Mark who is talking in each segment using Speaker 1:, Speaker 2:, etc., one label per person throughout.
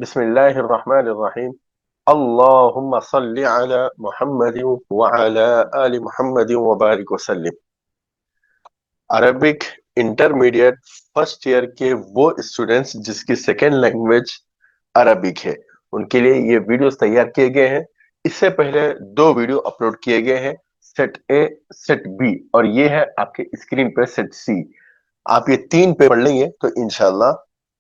Speaker 1: بسم الله الرحمن الرحيم. اللهم صل على محمد وعلى آل محمد وبارك وسلم. عربک انٹرمیڈیٹ فرسٹ ایئر کے وہ اسٹوڈنٹس جس کی سیکنڈ لینگویج عربک ہے ان کے لیے یہ ویڈیوز تیار کیے گئے ہیں. اس سے پہلے دو ویڈیو اپلوڈ کیے گئے ہیں، سیٹ اے سیٹ بی، اور یہ ہے آپ کے اسکرین پہ سیٹ سی. آپ یہ تین پہ پڑھ لیں گے تو انشاءاللہ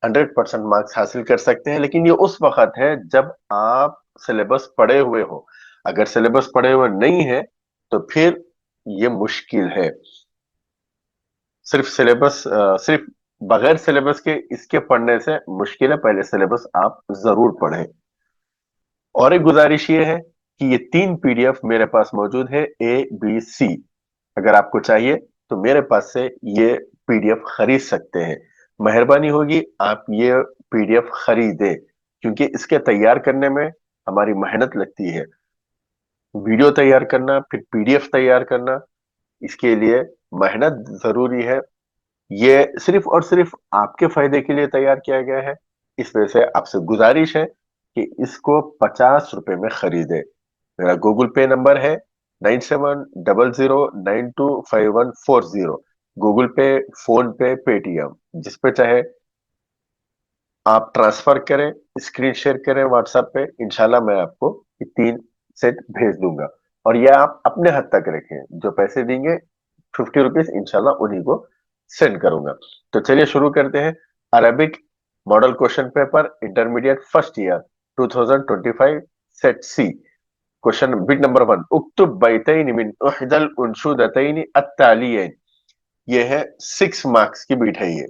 Speaker 1: 100% مارکس حاصل کر سکتے ہیں. لیکن یہ اس وقت ہے جب آپ سلیبس پڑھے ہوئے ہو. اگر سلیبس پڑھے ہوئے نہیں ہے تو پھر یہ مشکل ہے. صرف بغیر سلیبس کے اس کے پڑھنے سے مشکل ہے. پہلے سلیبس آپ ضرور پڑھیں. اور ایک گزارش یہ ہے کہ یہ تین پی ڈی ایف میرے پاس موجود ہے، اے بی سی. اگر آپ کو چاہیے تو میرے پاس سے یہ پی ڈی ایف خرید سکتے ہیں. مہربانی ہوگی آپ یہ پی ڈی ایف خریدیں، کیونکہ اس کے تیار کرنے میں ہماری محنت لگتی ہے. ویڈیو تیار کرنا، پھر پی ڈی ایف تیار کرنا، اس کے لیے محنت ضروری ہے. یہ صرف اور صرف آپ کے فائدے کے لیے تیار کیا گیا ہے. اس وجہ سے آپ سے گزارش ہے کہ اس کو 50 روپے میں خریدے. میرا گوگل پے نمبر ہے 9700925140. گوگل پے، فون پے، پے ٹی ایم، جس پہ چاہے آپ ٹرانسفر کریں، اسکرین شیئر کریں واٹس ایپ پہ. انشاءاللہ میں آپ کو یہ تین سیٹ بھیج دوں گا. اور یہ آپ اپنے حد تک رکھیں، جو پیسے دیں گے 50 روپیز انشاءاللہ انہی کو سینڈ کروں گا. تو چلیے شروع کرتے ہیں. Arabic model question paper intermediate first year 2025 set C. Question bit number 1، اکتب بیتین من احدى الانشودتین التالیین. یہ ہے 6 مارکس کی بیٹ ہے. یہ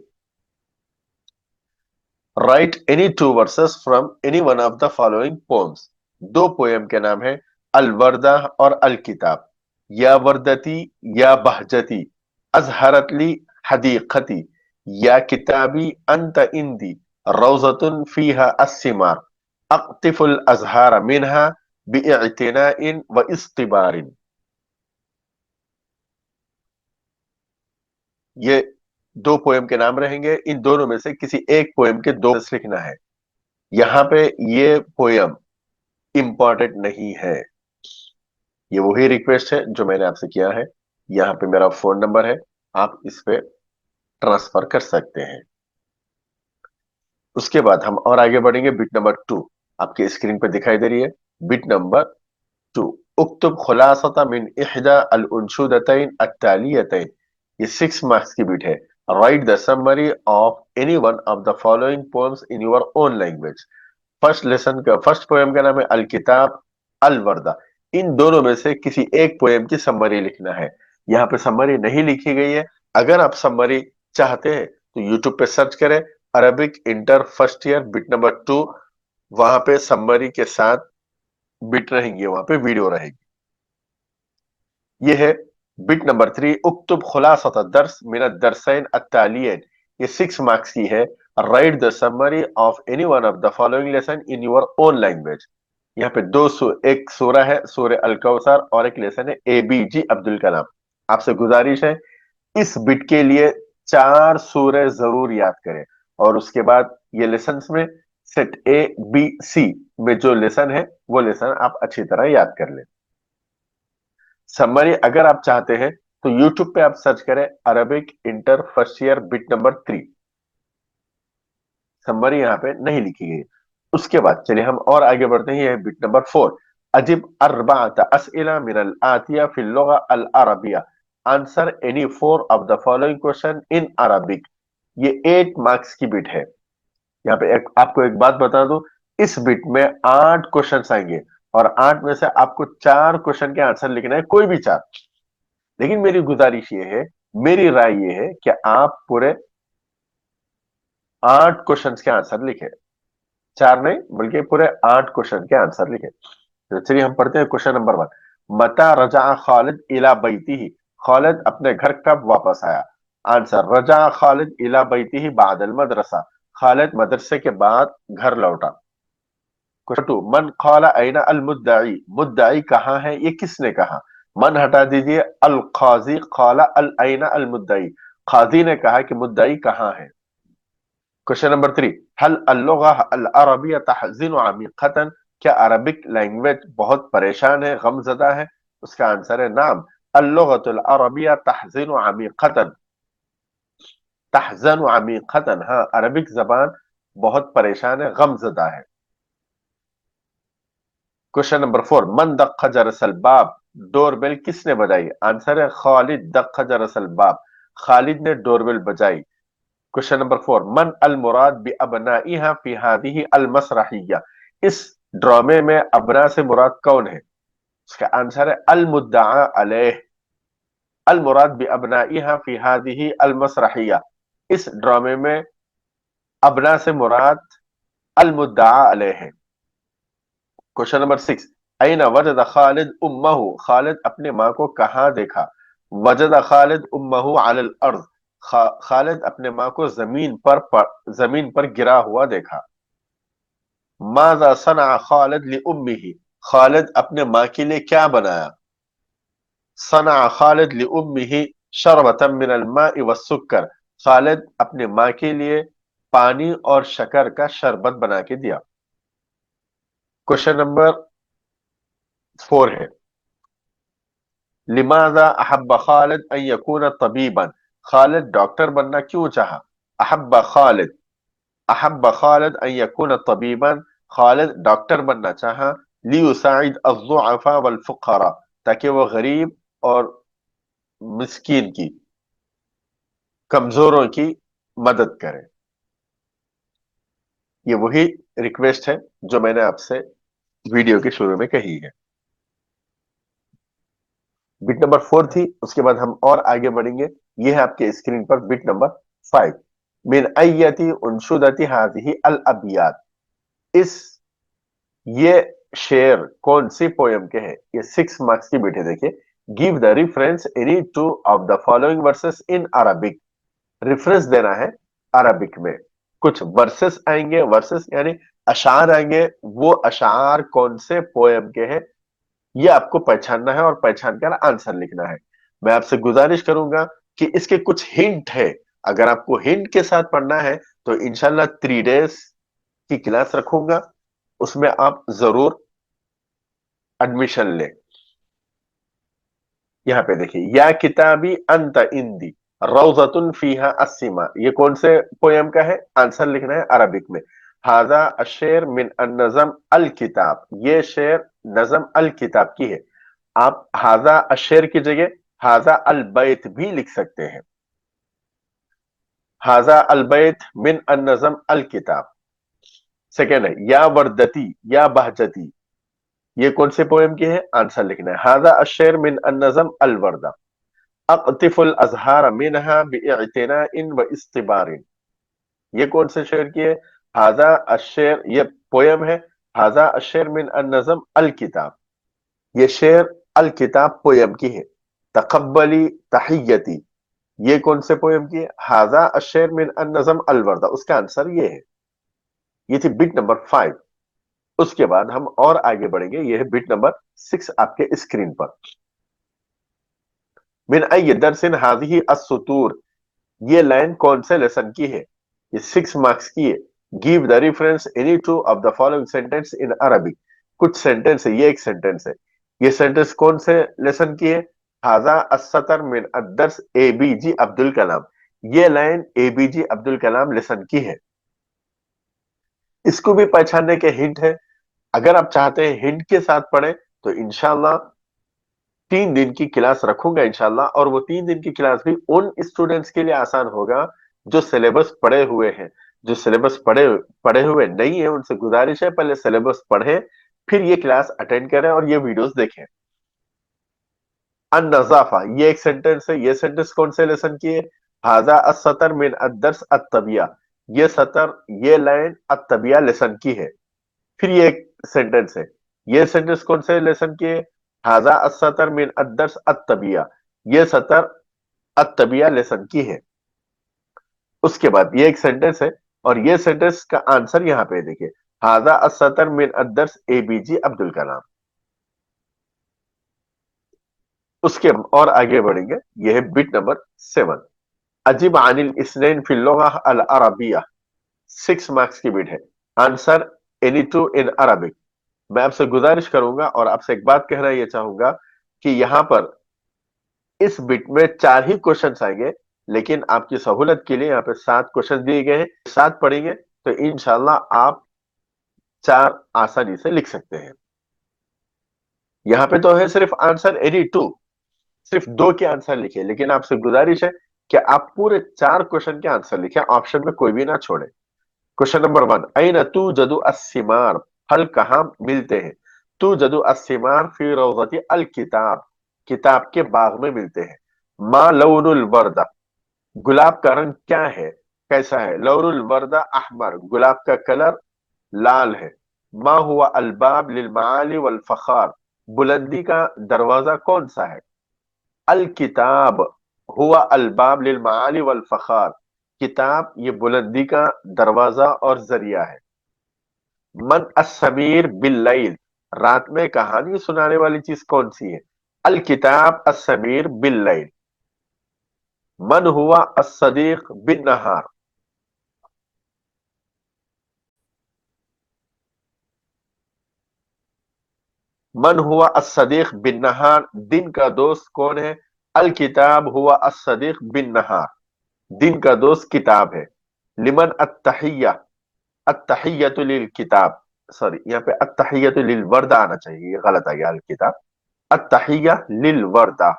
Speaker 1: Write any two verses from any one of the following poems. دو پویم کے نام ہیں، الوردہ اور الکتاب. یا وردتی یا بہجتی، ازہرت لی حدیقتی، یا کتابی انت اندی، روضۃ فیہا الثمار، اقطف الازہار منہا باعتناء واصطبار. یہ دو پویم کے نام رہیں گے. ان دونوں میں سے کسی ایک پویم کے دو لکھنا ہے. یہاں پہ یہ پویم امپورٹنٹ نہیں ہے. یہ وہی ریکویسٹ ہے جو میں نے آپ سے کیا ہے. یہاں پہ میرا فون نمبر ہے، آپ اس پہ ٹرانسفر کر سکتے ہیں. اس کے بعد ہم اور آگے بڑھیں گے. بٹ نمبر 2 آپ کے اسکرین پہ دکھائی دے رہی ہے. بٹ نمبر 2، اکتب خلاصۃ من احدى الانشودتین التالیتین. یہ 6 مارکس کی بٹ ہے. Write the summary of any one of the following poems in your own language. First poem کا نام ہے الکتاب، الوردہ. ان دونوں میں سے کسی ایک پویم کی سمری لکھنا ہے. یہاں پہ سمری نہیں لکھی گئی ہے. اگر آپ سمری چاہتے ہیں تو یوٹیوب پہ سرچ کریں Arabic inter first year bit number 2. وہاں پہ سمری کے ساتھ بٹ رہیں گی، وہاں پہ ویڈیو رہے گی. یہ ہے بٹ نمبر 3، اکتب خلاصۃ الدرس من الدرسین التالیین. یہ 6 مارکس کی ہے. Write the summary of any one of the following lesson in your own language. یہاں پہ ایک سورہ ہے سورہ الکوثر، اور ایک لیسن ہے اے بی جی عبد الکلام. آپ سے گزارش ہے اس بٹ کے لیے 4 سورہ ضرور یاد کریں، اور اس کے بعد یہ لیسنز میں سیٹ اے بی سی میں جو لیسن ہے وہ لیسن آپ اچھی طرح یاد کر لیں. سمری اگر آپ چاہتے ہیں تو یوٹیوب پہ آپ سرچ کریں Arabic inter first year bit number 3. Summary یہاں پہ نہیں لکھی گئی. اس کے بعد چلیے ہم اور آگے بڑھتے ہیں. یہ بٹ نمبر 4، اجب اربعۃ اسئلہ من الآتیہ فی اللغہ العربیہ. Answer any 4 of the following question in Arabic. یہ 8 مارکس کی بٹ ہے. یہاں پہ آپ کو ایک بات بتا دوں، اس بٹ میں 8 کوشچنس آئیں گے، اور 8 میں سے آپ کو 4 کوشچن کے آنسر لکھنا ہے، کوئی بھی 4. لیکن میری گزارش یہ ہے، میری رائے یہ ہے کہ آپ پورے 8 کوشچنس کے آنسر لکھیں. 4 نہیں بلکہ پورے 8 کوشچن کے آنسر لکھیں. چلیے ہم پڑھتے ہیں کوشچن نمبر 1. متی رجع خالد الی بیتہ. خالد اپنے گھر کب واپس آیا؟ آنسر، رجع خالد الی بیتہ بعد المدرسہ. خالد مدرسے کے بعد گھر لوٹا. کوشچن 2، من قال این المدعی. مدعی کہاں ہے، یہ کس نے کہا؟ من ہٹا دیجئے، القاضی قال این المدعی. قاضی نے کہا کہ مدعی کہاں ہے. क्वेश्चन नंबर 3, हल अल्लुगा अल अरबिया तहज़िनु अमीक़तन, क्या अरबिक लैंग्वेज बहुत परेशान है, गमज़दा है? उसका आंसर है नाम, अल्लुगतुल अरबिया तहज़िनु अमीक़तन, तहज़नु अमीक़तन, हाँ अरबिक जबान बहुत परेशान है, गमज़दा है। क्वेश्चन नंबर 4, मन दक्ख जरसल बाब, डोरबेल किसने बजाई? आंसर है खालिद दक्ख जरसल बाब, खालिद ने डोरबेल बजाई। क्वेश्चन नंबर 4, मन अल मुराद बि अबनाइहा फी हादिही अल मसरहिया, इस ड्रामे में अबना से मुराद कौन है? इसका आंसर है अल मुद्दआ अलैह, अल मुराद बि अबनाइहा फी हादिही अल मसरहिया, इस ड्रामे में अबना से मुराद अल मुद्दआ अलैह है। क्वेश्चन नंबर 6, ऐना वजद खालिद उम्महु, खालिद अपने माँ को कहाँ देखा? वजद खालिद उम्महु अलल अर्द, खालिद अपने माँ को जमीन पर गिरा हुआ देखा। माज़ा सना खालिद लि उम्मिही, खालिद अपने माँ के लिए क्या बनाया? सना खालिद लि उम्मिही शरबतम मिनल माइ वस्सुक्कर, खालिद अपने माँ के लिए पानी और शक्कर का शरबत बना के दिया। क्वेश्चन नंबर 4 है, लिमाजा अहब्ब खालिद अन यकून तबीबन, खालिद डॉक्टर बनना क्यों चाहा? अहब्ब खालिद अन यकून तबीबन, खालिद डॉक्टर बनना चाहा, लियुसाइद अज़्ज़ुअफ़ा वल फ़ुक़रा, ताकि वो गरीब और मिस्कीन की, कमजोरों की मदद करे। ये वही रिक्वेस्ट है जो मैंने आपसे वीडियो के शुरू में कही है। बिट नंबर 4 थी, उसके बाद हम और आगे बढ़ेंगे। ये है आपके स्क्रीन पर बिट नंबर 5, मिन अय्यति उनशुदति हाज़िही अल अबियात, इस ये शेर कौन सी पोयम के हैं? ये 6 मार्क्स की बिट है। देखिए, give the reference any two of the following versus in Arabic, reference देना है अरबिक में। कुछ वर्सेस आएंगे, वर्सेस यानी अशार आएंगे, वो अशार कौन से पोयम के हैं ये आपको पहचानना है और पहचान कर आंसर लिखना है। मैं आपसे गुजारिश करूंगा कि इसके कुछ हिंट है, अगर आपको हिंट के साथ पढ़ना है तो इंशाल्लाह 3 डेज की क्लास रखूंगा, उसमें आप जरूर एडमिशन लें। यहाँ पे देखिए, या किताबी अंत इंदी रौजतुन फीहा अस्सीमा, ये कौन से पोयम का है? आंसर लिखना है अरबिक में। हाजा अशेर मिन नजम अल किताब, ये शेर नजम अल किताब की है। आप हाजा अशेर की जगह हाजा अल बैत भी लिख सकते हैं। हाजा अल बैत मिन नजम अल किताब। सेकेंड है, या वर्दती या बहजती, ये कौन से पोएम की है? आंसर लिखना है। हाजा अशेर मिन नजम अल वर्दा, अक़तिफुल अज़हार मिनहा बिइतिनाइन व इस्तिबारिन, ये कौन से शेर की है? हाजा अशेर, ये पोयम है। हाजा अशेर मिन नजम अल किताब, ये शेर अल किताब पोयम की है। तकब्बली तहियती, ये कौन से पोयम की है? हाजा अशेर मिन नजम अल वर्दा, उसका आंसर ये है। ये थी बिट नंबर 5। उसके बाद हम और आगे बढ़ेंगे। ये है बिट नंबर 6 आपके स्क्रीन पर। मिन अय्य दरसिन हाज़िही अस्सुतूर, ये लाइन कौन से लेसन की है? ये 6 मार्क्स की है। Give the reference any two of the following sentence in Arabic, कुछ सेंटेंस है, ये एक सेंटेंस है। ये सेंटेंस कौन से लेसन की है? हाजा अस्सतर मिन अदर्स एबीजी अब्दुल कलाम, ये line ABG Abdul Kalam lesson की है। इसको भी पहचानने के हिंट है। अगर आप चाहते हैं हिंट के साथ पढ़ें तो इंशाल्लाह 3 दिन की क्लास रखूंगा इंशाल्लाह, और वो 3 दिन की क्लास भी उन स्टूडेंट्स के लिए आसान होगा जो सिलेबस पढ़े हुए हैं। जो सिलेबस पढ़े पढ़े हुए नहीं है, उनसे गुजारिश है पहले सिलेबस पढ़ें, फिर ये क्लास अटेंड करें और ये वीडियोस देखें। अन नजाफा, ये एक सेंटेंस है। ये सेंटेंस कौन से लेसन की है? हाजा अस्सतर मिन अदर्स अत्तबिया, ये सतर, ये लाइन अत्तबिया लेसन की है। फिर ये एक सेंटेंस है। ये सेंटेंस कौन से लेसन की है? हाजा अस्सतर मिन अदर्स अत्तबिया, ये सतर अत्तबिया लेसन की है। उसके बाद ये एक सेंटेंस है, और ये सेंटेंस का आंसर यहां पे देखिए, हाजा अस्सतर मिन अदर्स एबीजी अब्दुल कलाम। उसके और आगे बढ़ेंगे। यह है बिट नंबर 7, अजीब अनिल इसनैन फिल लुगा अल अरबिया, 6 मार्क्स की बिट है। Answer any two in Arabic. मैं आपसे गुजारिश करूंगा और आपसे एक बात कहना ये चाहूंगा कि यहां पर इस बिट में 4 ही क्वेश्चन आएंगे, लेकिन आपकी सहूलत के लिए यहाँ पे 7 क्वेश्चन दिए गए हैं। 7 पढ़ेंगे तो इंशाल्लाह आप 4 आसानी से लिख सकते हैं। यहाँ पे तो है सिर्फ आंसर एनी टू, सिर्फ 2 के आंसर लिखे, लेकिन आपसे गुजारिश है कि आप पूरे 4 क्वेश्चन के आंसर लिखें, ऑप्शन में कोई भी ना छोड़े। क्वेश्चन नंबर 1, अइन तू जदु अस्सिमार, फल कहाँ मिलते हैं? तू जदु अस्सिमार फी रौज़ती अल किताब, किताब के बाग में मिलते हैं। मा लौनुल वर्दा, गुलाब का रंग क्या है, कैसा है? लौनुल वर्दा अहमर, गुलाब का कलर लाल है। मा हुआ अलबाब लिल माली वल फखार, बुलंदी का दरवाजा कौन सा है? अल किताब हुआ अलबाब लिल माली वल फखार, किताब ये बुलंदी का दरवाजा और जरिया है। मन अस्समीर बिल्लैल, रात में कहानी सुनाने वाली चीज कौन सी है? अल किताब अस्समीर बिल्लैल। मन हुआ अस्सदीक बिन नहार, मन हुआ अस्सदीक बिन नहार, दिन का दोस्त कौन है? अल किताब हुआ अस्सदीक बिन नहार, दिन का दोस्त किताब है। लिमन अत्तहिया, अत्तहियतु लिल किताब, सॉरी यहाँ पे अत्तहियतु लिल वर्दा आना चाहिए, ये गलत आ गया। अल किताब अत्तहिया लिल वर्दा,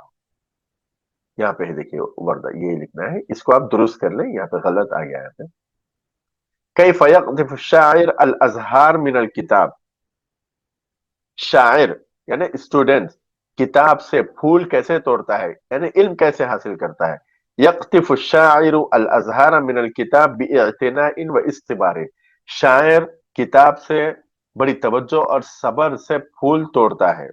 Speaker 1: यहाँ पे है देखिए वर्दा, ये लिखना है, इसको आप दुरुस्त कर लें, यहाँ पे गलत आ गया है यहाँ पे। कैफ यक़ज़िफ़ु शाइर अल अज़हार मिन अल किताब, शायर यानी स्टूडेंट किताब से फूल कैसे तोड़ता है, यानी इल्म कैसे हासिल करता है? यक़्तिफ़ु शाइरु अल अज़हार मिन अल किताब बिइअ्तिनाइन व इस्तिबार, शायर किताब से बड़ी तवज्जो और सब्र से फूल तोड़ता है।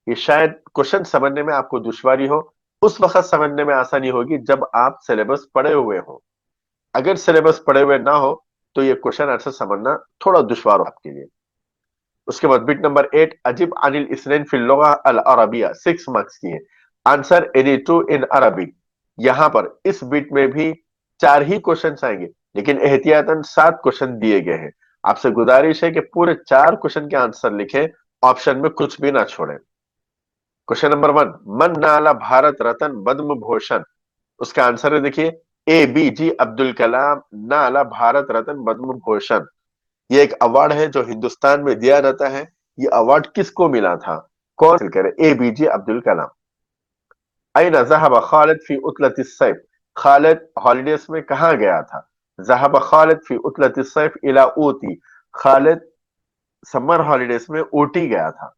Speaker 1: ये शायद क्वेश्चन समझने में आपको दुश्वारी हो, उस वक्त समझने में आसानी होगी जब आप सिलेबस पढ़े हुए हो। अगर सिलेबस पढ़े हुए ना हो तो ये क्वेश्चन आंसर समझना थोड़ा दुश्वार हो आपके लिए। उसके बाद बिट नंबर 8, अजिब अनिल इसनैन फिल लुगा अल अरबिया, 6 मार्क्स की है। Answer any two in Arabic. यहां पर इस बिट में भी 4 ही क्वेश्चन आएंगे, लेकिन एहतियातन 7 क्वेश्चन दिए गए हैं। आपसे गुजारिश है कि पूरे 4 क्वेश्चन के आंसर लिखें, ऑप्शन में कुछ भी ना छोड़ें। क्वेश्चन नंबर 1, मन नाला भारत रत्न पद्म भूषण, उसका आंसर है देखिए ए बी जी अब्दुल कलाम नाला भारत रत्न पद्म भूषण। ये एक अवार्ड है जो हिंदुस्तान में दिया जाता है। ये अवार्ड किसको मिला था, कौन हासिल करे? A B J Abdul Kalam. अयना ज़हब खालिद फी उतलत सैफ, खालिद हॉलीडेज में कहा गया था? ज़हब खालिद फी उतलत सैफ इला ऊटी, खालिद समर हॉलीडेज में ऊटी गया था।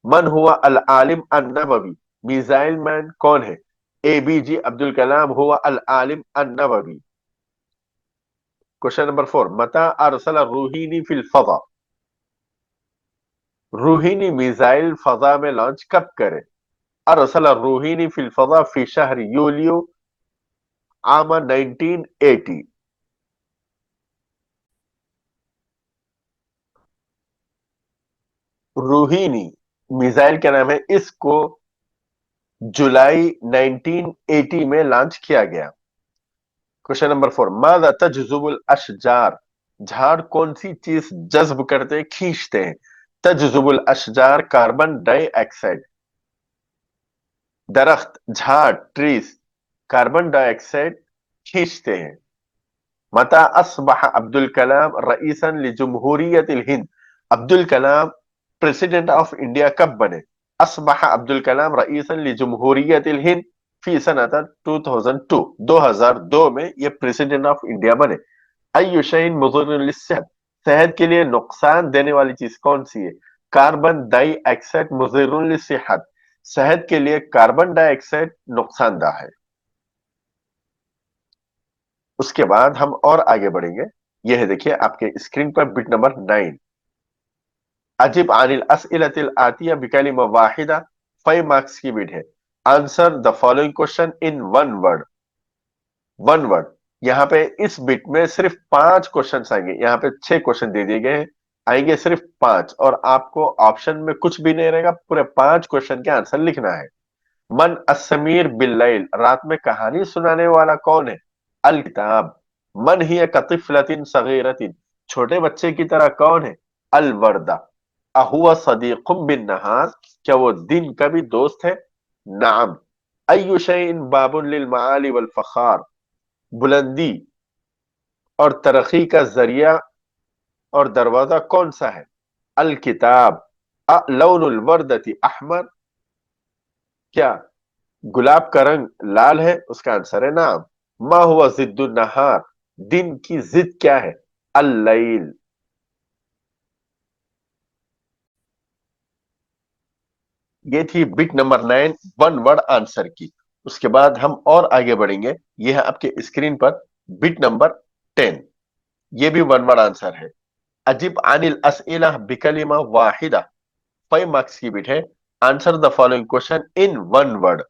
Speaker 1: मन हुआ अल आलिम अन नबवी, मिसाइल मैन कौन है? ए बी जे अब्दुल कलाम हुआ अल आलिम अन नबवी। क्वेश्चन नंबर 4, मता अरसल रूहीनी फिल फज़ा, रूहीनी मिसाइल फजा में लॉन्च कब करे? अरसल रूहीनी फिल फजा फी शहर यूलियो आमा 1980। रूहीनी मिसाइल क्या नाम है, इसको जुलाई 1980 में लॉन्च किया गया। क्वेश्चन नंबर 4, मादा तजजुबुल अशजार, झाड़ कौन सी चीज जज्ब करते खींचते हैं? तजजुबुल अशजार कार्बन डाइऑक्साइड, दरख्त झाड़ ट्रीज कार्बन डाइऑक्साइड खींचते हैं। मता अस्बह Abdul Kalam रईसन लिजमहूरियत Hind, Abdul Kalam president of India कब बने? अस्बह अब्दुल कलाम रईसन लिजमहूरियत हिंद फी सनत 2002, 2002 में ये प्रेसिडेंट ऑफ इंडिया बने। अयुशैन मुज़र्रिन लिस्सेहत, सेहत के लिए नुकसान देने वाली चीज कौन सी है? कार्बन डाइऑक्साइड मुज़र्रिन लिस्सेहत, सेहत के लिए कार्बन डाइऑक्साइड नुकसानदाह है। उसके बाद हम और आगे बढ़ेंगे। यह है देखिए आपके स्क्रीन पर बिट नंबर 9, अजिब अनिल अस्इलतिल आतिया बिकलिमा वाहिदा, 5 मार्क्स की बिट है। Answer the following question in one word, one word. यहाँ पे इस बिट में सिर्फ 5 क्वेश्चन आएंगे, यहाँ पे 6 क्वेश्चन दे दिए गए हैं, आएंगे सिर्फ 5, और आपको ऑप्शन में कुछ भी नहीं रहेगा, पूरे 5 क्वेश्चन के आंसर लिखना है। मन अस्समीर बिल्लैल, रात में कहानी सुनाने वाला कौन है? अल किताब, من हिय कतिफलतिन सगीरतिन, छोटे बच्चे की तरह कौन है? अलवर्दा। अहुआ सदीकुम बिन नहार, क्या वो दिन का भी दोस्त है? नाम। अय्यु शैइन बाबुन लिल माली वल फखार, बुलंदी और तरक्की का जरिया और दरवाजा कौन सा है? अल किताब। लौनुल वर्दती अहमर, क्या गुलाब का रंग लाल है? उसका आंसर है नाम। मा हुआ जिद्दुन नहार, दिन की जिद क्या है? अल लैल। ये थी bit number 9 one word answer की। उसके बाद हम और आगे बढ़ेंगे। ये है आपके स्क्रीन पर बिट नंबर 10। ये भी वन वर्ड आंसर है। अजिब अनिल असइला बिकलिमा वाहिदा, 5 मार्क्स की बिट है। Answer the following question in one word.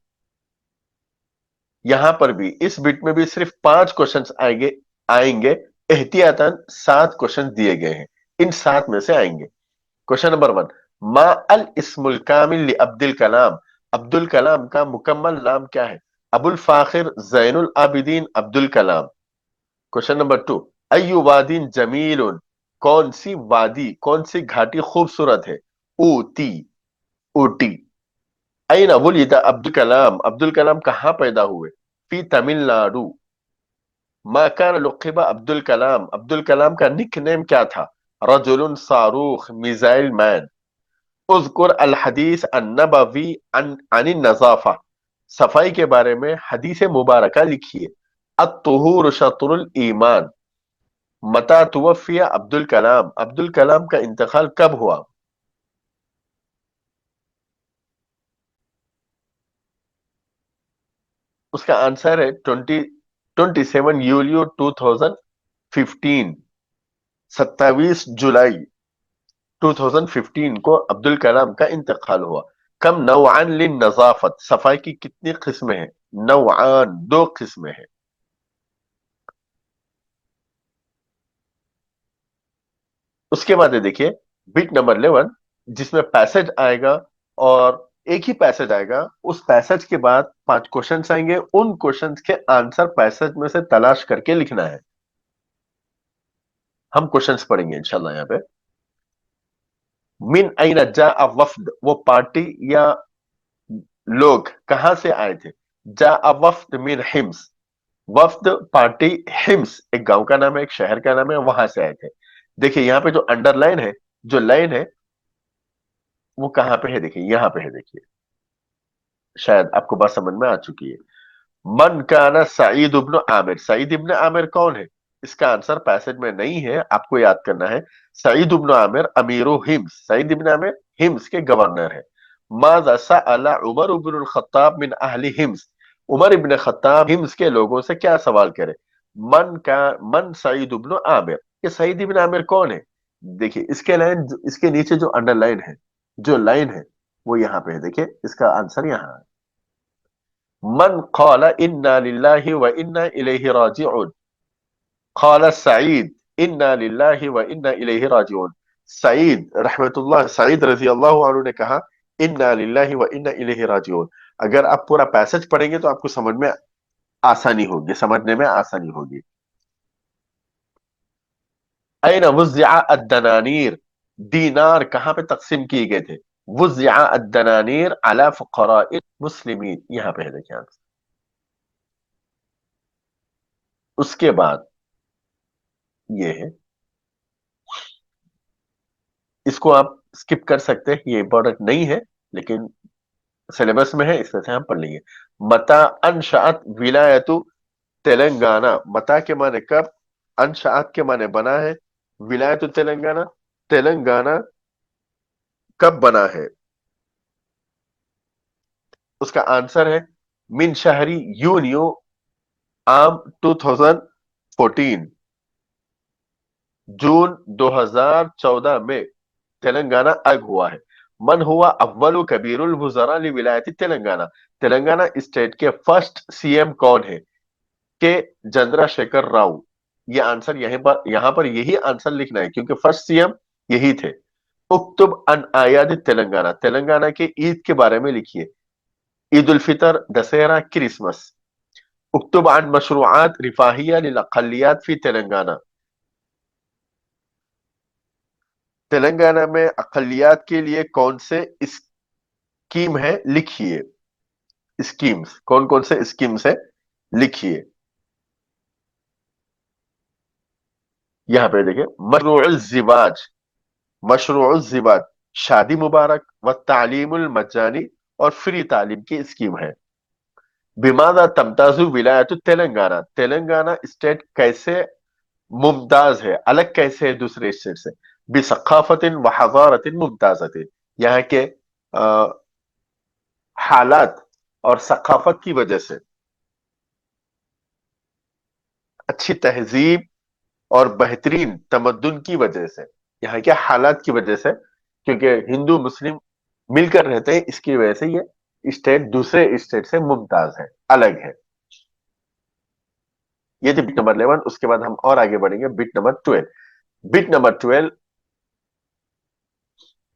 Speaker 1: यहां पर भी इस बिट में भी सिर्फ 5 क्वेश्चंस आएंगे आएंगे एहतियातन 7 क्वेश्चन दिए गए हैं, इन 7 में से आएंगे। क्वेश्चन नंबर 1, मा अल इस्मुल कामिल लि अब्दुल कलाम, अब्दुल कलाम का मुकम्मल नाम क्या है? अबुल फाखिर जैनुल आबिदीन अब्दुल कलाम। क्वेश्चन नंबर 2, अय्यु वादीन जमीलुन, कौन सी वादी, कौन सी घाटी खूबसूरत है? ऊटी, ऊटी। अयना वुलिदा अब्दुल कलाम, अब्दुल कलाम कहां पैदा हुए? फी तमिलनाडु। मा कान लुक़िबा अब्दुल कलाम, अब्दुल कलाम का निक नेम क्या था? रजुलुन सारूख, मिसाइल मैन। उज़कुर अल हदीस अन नबवी अनिन नज़ाफ़ा, सफाई के बारे में हदीस मुबारका लिखिए। अत्तुहूर शत्रुल ईमान। मता तुवफ़िया अब्दुल कलाम, अब्दुल कलाम का इंतकाल कब हुआ? उसका आंसर है 27 यूलियो 2015, 27 जुलाई 2015 को अब्दुल कलाम का इंतकाल हुआ। कम नौआन लिन नजाफत, सफाई की कितनी किस्में हैं? नौआन, 2 किस्में हैं। उसके बाद ये देखिए बिट नंबर 11, जिसमें पैसेज आएगा और एक ही पैसेज आएगा। उस पैसेज के बाद 5 क्वेश्चंस आएंगे, उन क्वेश्चंस के आंसर पैसेज में से तलाश करके लिखना है। हम क्वेश्चंस पढ़ेंगे इंशाल्लाह यहाँ पे। मिन अइना जा वफ्द, वो पार्टी या लोग कहां से आए थे? जा वफ्द मिन हिम्स, वफ्द पार्टी हिम्स एक गांव का नाम है, एक शहर का नाम है, वहां से आए थे। देखिए यहाँ पे जो अंडरलाइन है, जो लाइन है, वो कहां पे है? देखिए यहां पे है। देखिए शायद आपको बात समझ में आ चुकी है। मन काना सईद इब्न आमिर, सईद इब्न आमिर कौन है? इसका आंसर पैसेज में नहीं है, आपको याद करना है। सईद इब्न आमिर अमीरो हिम्स, सईद इब्न आमिर हिम्स के गवर्नर है। माज़ा सअला उमर इब्न खत्ताब मिन अहली हिम्स, उमर इब्न खत्ताब हिम्स के लोगों से क्या सवाल करे? मन सईद इब्न आमिर, ये सईद इब्न आमिर कौन है? देखिए इसके लाइन, इसके नीचे जो अंडरलाइन है, जो लाइन है, वो यहाँ पे है। देखिए इसका आंसर यहाँ है। मन क़ाल इन्ना लिल्लाहि व इन्ना इलैहि राजिऊन, क़ाल सईद इन्ना लिल्लाहि व इन्ना इलैहि राजिऊन। सईद रहमतुल्लाह, सईद रजी अल्लाह अन्हु ने कहा इन्ना लिल्लाहि व इन्ना इलैहि राजिऊन। अगर आप पूरा पैसेज पढ़ेंगे तो आपको समझ में आसानी होगी, समझने में आसानी होगी। अयना वुज़िअ अद-दनानीर, दीनार कहां पे तकसीम किए गए थे? वुज़िअ अद-दनानीर अला फुक़राइल मुस्लिमीन, यहां पे है। देखिए आंसर। उसके बाद ये है, इसको आप स्किप कर सकते हैं, ये इंपॉर्टेंट नहीं है, लेकिन सिलेबस में है, इस वजह से हम पढ़ लेंगे। मता अनशाअत विलायतु तेलंगाना, मता के माने कब, अनशाअत के माने बना है, विलायतु तेलंगाना, तेलंगाना कब बना है? उसका आंसर है मिन शहरी यूनियो आम 2014, जून 2014 में तेलंगाना अलग हुआ है। मन हुआ अव्वल कबीरुल वुज़रा लि विलायती तेलंगाना, तेलंगाना स्टेट के फर्स्ट सीएम कौन है? के चंद्रशेखर राव। ये आंसर यहां पर यही आंसर लिखना है, क्योंकि फर्स्ट सीएम यही थे। उक्तुब अन आयाद तेलंगाना, तेलंगाना के ईद के बारे में लिखिए। ईद उल फितर, दशहरा, क्रिसमस। اکتب عن مشروعات رفاہیہ للاقلیات فی تلنگانہ. تلنگانہ میں اقلیات کے لیے کون سے اسکیم ہے لکھیے. اسکیمز کون کون سے اسکیمز ہے لکھیے. یہاں پہ دیکھیں مشروع الزواج. مشروع الزواج شادی مبارک و تعلیم المجانی اور فری تعلیم کی اسکیم ہے. بماذا تمتاز ولایت تلنگانہ. تلنگانہ اسٹیٹ کیسے ممتاز ہے, الگ کیسے ہے دوسرے اسٹیٹ سے. بثقافت و حضارت ممتازت. یہاں کے حالات اور ثقافت کی وجہ سے, اچھی تہذیب اور بہترین تمدن کی وجہ سے, یہاں کے حالات کی وجہ سے, کیونکہ ہندو مسلم مل کر رہتے ہیں, اس کی وجہ سے یہ اسٹیٹ دوسرے اسٹیٹ سے ممتاز ہے, الگ ہے. یہ تھی بٹ نمبر 11. اس کے بعد ہم اور آگے بڑھیں گے بٹ نمبر 12. بٹ نمبر 12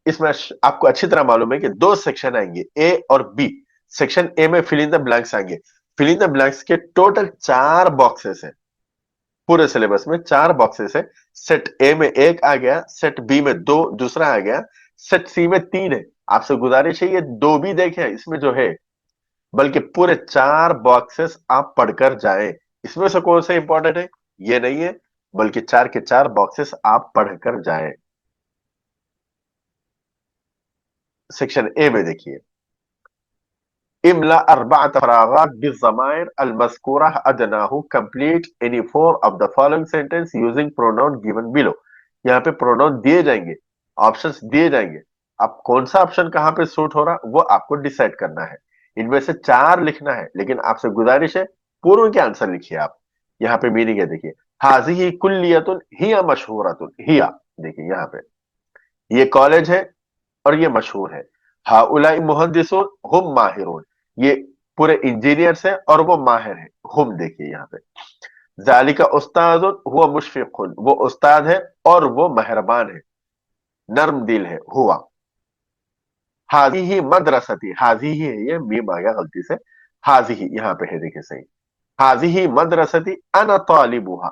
Speaker 1: اس میں آپ کو اچھی طرح معلوم ہے کہ دو سیکشن آئیں گے, اے اور بی. سیکشن اے میں فل ان دا بلینکس آئیں گے. فل ان دا بلینکس کے ٹوٹل 4 باکسز ہیں. پورے سلیبس میں 4 باکسز ہے. سیٹ اے میں 1 آ گیا, سیٹ بی میں 2 دوسرا آ گیا, سیٹ سی میں 3 ہے. آپ سے گزارش ہے یہ 2 بھی دیکھیں اس میں جو ہے, بلکہ پورے 4 باکسز آپ پڑھ کر جائیں. اس میں سے کون سے امپورٹنٹ ہے یہ نہیں ہے, بلکہ 4 کے 4 باکسز آپ پڑھ کر جائیں. سیکشن اے میں دیکھیے, املا 4 فراغات بالضمائر المذکورہ ادناہ, complete any 4 of the following sentence using pronoun given below. یہاں پہ پروناؤن دیے جائیں گے, آپشنز دیے جائیں گے. اب کون سا آپشن کہاں پہ سوٹ ہو رہا وہ آپ کو ڈیسائیڈ کرنا ہے. ان میں سے 4 لکھنا ہے, لیکن آپ سے گزارش ہے پوروں کے آنسر لکھیے آپ. یہاں پہ میننگ ہے دیکھیے, حاضی کلیت ہی مشہورۃ ہی. دیکھیے یہاں پہ یہ کالج ہے اور یہ مشہور ہے. ہؤلاء مہندسون ہم ماہرون, یہ پورے انجینئرس ہیں اور وہ ماہر ہیں. ہم دیکھیے یہاں پہ. ذالک استاد ہوا مشفق, وہ استاد ہے اور وہ مہربان ہے, نرم دل ہے. ہوا حاضی مدرستی, حاضی ہی ہے, یہ میم آ گیا غلطی سے, حاضی یہاں پہ ہے دیکھیں صحیح. حاضی مدرستی انا طالبها,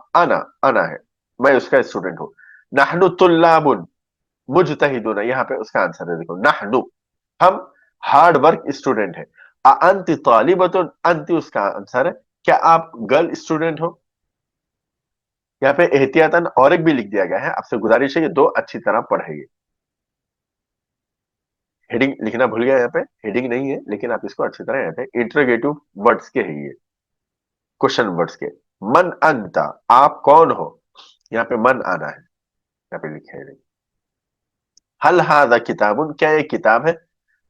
Speaker 1: انا ہے میں اس کا اسٹوڈنٹ ہوں. نحن طلاب مجتہدون, یہاں پہ اس کا آنسر ہے دیکھو, نحن ہم ہارڈ ورک اسٹوڈنٹ ہے. انت طالبۃ, انت اس کا آنسر ہے, کیا آپ گرل اسٹوڈنٹ ہو. یہاں پہ احتیاطاً اور ایک بھی لکھ دیا گیا ہے, آپ سے گزارش ہے یہ 2 اچھی طرح پڑھیں گے. ہیڈنگ لکھنا بھول گیا, یہاں پہ ہیڈنگ نہیں ہے لیکن آپ اس کو اچھی طرح یہاں پہ انٹروگیٹو ورڈز کے ہے, یہ کوشچن ورڈز کے. من انتا, آپ کون ہو, یہاں پہ من آنا ہے, یہاں پہ لکھے ہے. حل ھذا کتاب, کیا یہ کتاب ہے.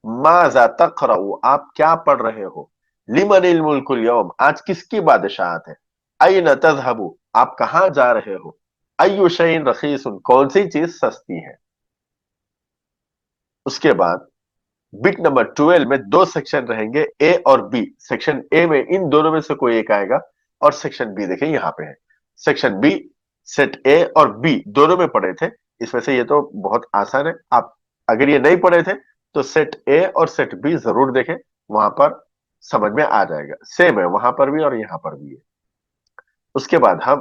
Speaker 1: ماذا تقرأ, آپ کیا پڑھ رہے ہو. لمن الملک اليوم, آج کس کی بادشاہت ہے. این تذهب, آپ کہاں جا رہے ہو. ای شیء رخیص, کون سی چیز سستی ہے. اس کے بعد بٹ نمبر 12 میں 2 سیکشن رہیں گے, اے اور بی. سیکشن اے میں ان دونوں میں سے کوئی ایک آئے گا, اور سیکشن بی دیکھیں یہاں پہ ہے. سیکشن بی سیٹ اے اور بی دونوں میں پڑھے تھے, اس میں سے یہ تو بہت آسان ہے. آپ اگر یہ نہیں پڑھے تھے تو سیٹ اے اور سیٹ بی ضرور دیکھیں, وہاں پر سمجھ میں آ جائے گا. سیم ہے وہاں پر بھی اور یہاں پر بھی ہے. اس کے بعد ہم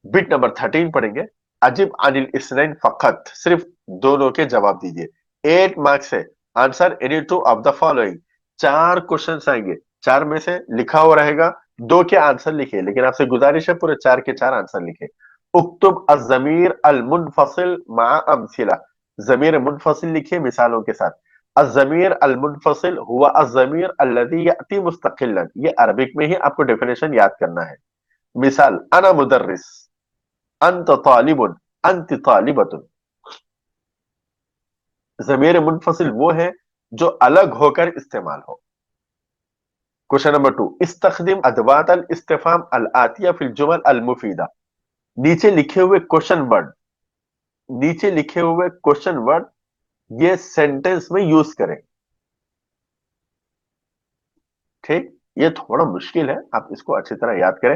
Speaker 1: بٹ نمبر 13 پڑھیں گے. عجب عن الاثنین فقط, صرف دونوں کے جواب دیجئے. 8 مارکس ہے. Answer any 2 of the following, 4 questions آئیں گے, 4 میں سے لکھا ہوا رہے گا, 2 کے آنسر لکھے, لیکن آپ سے گزارش ہے پورے 4 کے 4 آنسر لکھے. اکتب الضمیر المنفصل مع امثلہ, ضمیر منفصل لکھیے مثالوں کے ساتھ. الضمیر المنفصل ہوا الضمیر الذی یأتی مستقلا, یہ عربک میں ہی آپ کو ڈیفینیشن یاد کرنا ہے. مثال انا مدرس, انت طالب, انت طالبۃ. ضمیر منفصل وہ ہے جو الگ ہو کر استعمال ہو. کوشچن نمبر 2, استخدم ادوات الاستفهام الآتیہ فی الجمل المفیدہ. نیچے لکھے ہوئے کوشچن ورڈ, نیچے لکھے ہوئے کوشچن ورڈ یہ سینٹنس میں یوز کریں. ٹھیک, یہ تھوڑا مشکل ہے, آپ اس کو اچھی طرح یاد کریں,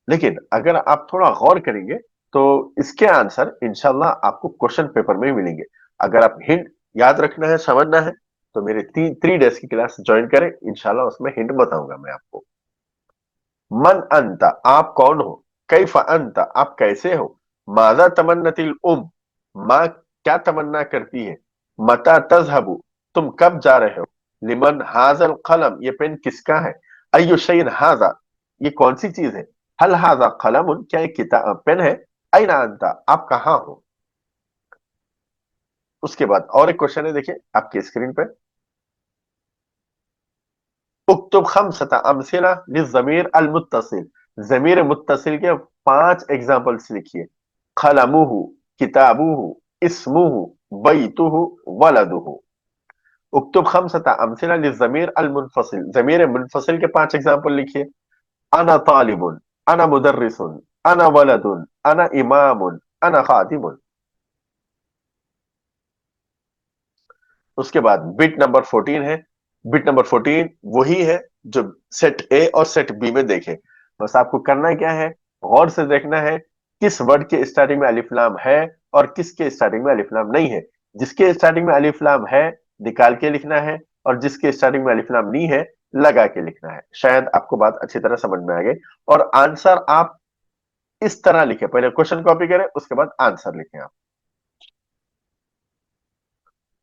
Speaker 1: لیکن اگر آپ تھوڑا غور کریں گے تو اس کے آنسر انشاءاللہ آپ کو کوشچن پیپر میں ملیں گے. اگر آپ ہنٹ یاد رکھنا ہے, سمجھنا ہے, تو میرے 3 ڈیز کی کلاس جوائن کریں, انشاءاللہ اس میں ہنٹ بتاؤں گا میں آپ کو. मन अंता, आप कौन हो? कैफ अंता, आप कैसे हो? माजा तमन्नतिल माँ क्या तमन्ना करती है? मता तजहबु, तुम कब जा रहे हो? लिमन हाजल कलम, ये पेन किसका है? अय्यु शैइन हाजा, ये कौन सी चीज है? हल हाजा कलमुन, क्या ये किताब पेन है? अयना अंता, आप कहाँ हो? उसके बाद और एक क्वेश्चन है, देखिए आपकी स्क्रीन पे। उक्तुब खमसता अमसिला लिज़मीर अल मुत्तसिल, जमीर मुत्तसिल के 5 एग्जांपल्स लिखिए। खलमुहु, किताबुहु, इस्मुहु, बैतुहु, वलदुहु। उक्तुब खमसता अमसिला लिज़मीर अल मुनफसिल, जमीर मुनफसिल के 5 एग्जांपल लिखिए। अना तालिबुन, अना मुदर्रिसुन, अना वलदुन, अना इमामुन, अना खादिमुन। उसके बाद बिट नंबर 14 है। बिट नंबर 14 वही है जो सेट ए और सेट बी में देखे। बस आपको करना क्या है, गौर से देखना है किस वर्ड के स्टार्टिंग में अलिफ लाम है और किसके स्टार्टिंग में अलिफ लाम नहीं है। जिसके स्टार्टिंग में अलिफ लाम है निकाल के लिखना है, और जिसके स्टार्टिंग में अलिफ लाम नहीं है लगा के लिखना है। शायद आपको बात अच्छी तरह समझ में आ गई। और आंसर आप इस तरह लिखे, पहले क्वेश्चन कॉपी करें उसके बाद आंसर लिखें आप।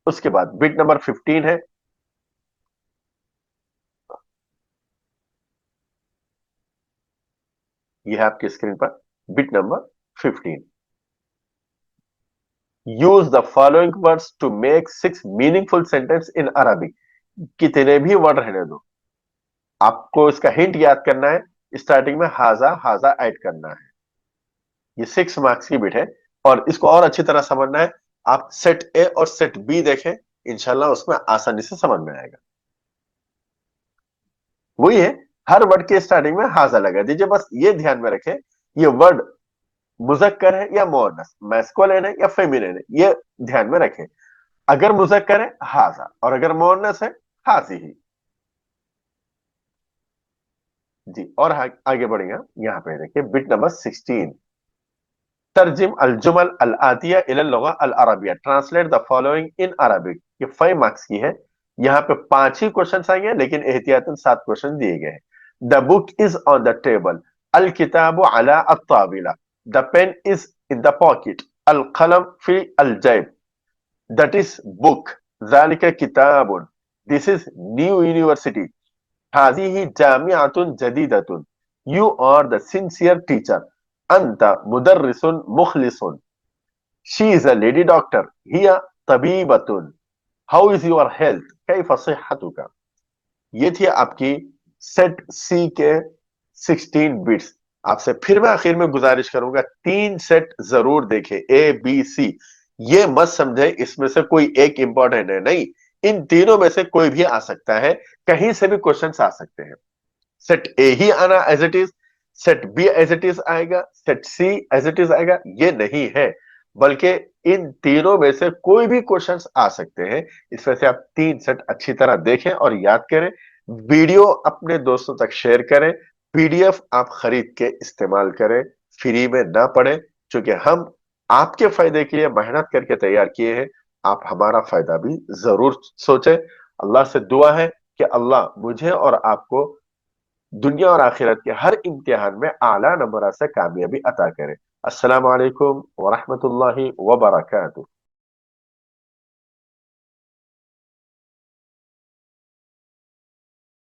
Speaker 1: उसके बाद बिट नंबर 15 है। यह है आपकी स्क्रीन पर bit number 15। Use the following words to make 6 meaningful sentence in Arabic. कितने भी वर्ड रहने दो, आपको इसका हिंट याद करना है। स्टार्टिंग में हाजा हाजा ऐड करना है। ये 6 मार्क्स की बिट है। और इसको और अच्छी तरह समझना है, आप सेट ए और सेट बी देखें, इंशाल्लाह उसमें आसानी से समझ में आएगा। वही है, हर वर्ड के स्टार्टिंग में हाजा लगा दीजिए। बस ये ध्यान में रखें, ये वर्ड मुजक्कर है या मुअन्नस, मैस्कुलिन है या फेमिनिन है, ये ध्यान में रखें। अगर मुजक्कर है हाजा, और अगर मुअन्नस है हाजी ही। जी, और आगे बढ़ेंगे। यहाँ पे देखिए बिट नंबर 16। तर्जिम अल जुमल अल आतिया इला लुगा अल अरबिया, translate the following in Arabic. ये 5 मार्क्स की है। यहाँ पे 5 ही क्वेश्चन आएंगे, लेकिन एहतियातन 7 क्वेश्चन दिए गए हैं। The book is on the table, अल किताबु अला अत्ताबिला, the pen is in the pocket, अल कलम फी अल जैब। दैट इज बुक, ज़ालिका किताबुन, दिस इज न्यू यूनिवर्सिटी, हाज़िही जामिअतुन जदीदतुन, you are the sincere teacher, अंत मुदर्रिसुन मुखलिसुन, she is a lady doctor, हिया तबीबतुन, हाउ इज योर हेल्थ, कैफ सिहतुका। ये थी आपकी सेट सी के 16 बिट्स। आपसे फिर मैं आखिर में गुजारिश करूंगा 3 सेट जरूर देखें, ए बी सी। ये मत समझे इसमें से कोई एक इंपॉर्टेंट है, नहीं, इन तीनों में से कोई भी आ सकता है, कहीं से भी क्वेश्चंस आ सकते हैं। सेट ए ही आना as it is, set B as it is आएगा, set C as it is आएगा, ये नहीं है। बल्कि इन तीनों में से कोई भी क्वेश्चंस आ सकते हैं। इस वजह से आप 3 सेट अच्छी तरह देखें और याद करें। वीडियो अपने दोस्तों तक शेयर करें। पीडीएफ आप खरीद के इस्तेमाल करें, फ्री में ना पढ़ें, क्योंकि हम आपके फायदे के लिए मेहनत करके तैयार किए हैं। आप हमारा फायदा भी जरूर सोचें। अल्लाह से दुआ है कि अल्लाह मुझे और आपको दुनिया और आखिरत के हर इम्तिहान में आला नंबर से कामयाबी अता करे। अस्सलाम वालेकुम व रहमतुल्लाहि व बरकातुहू।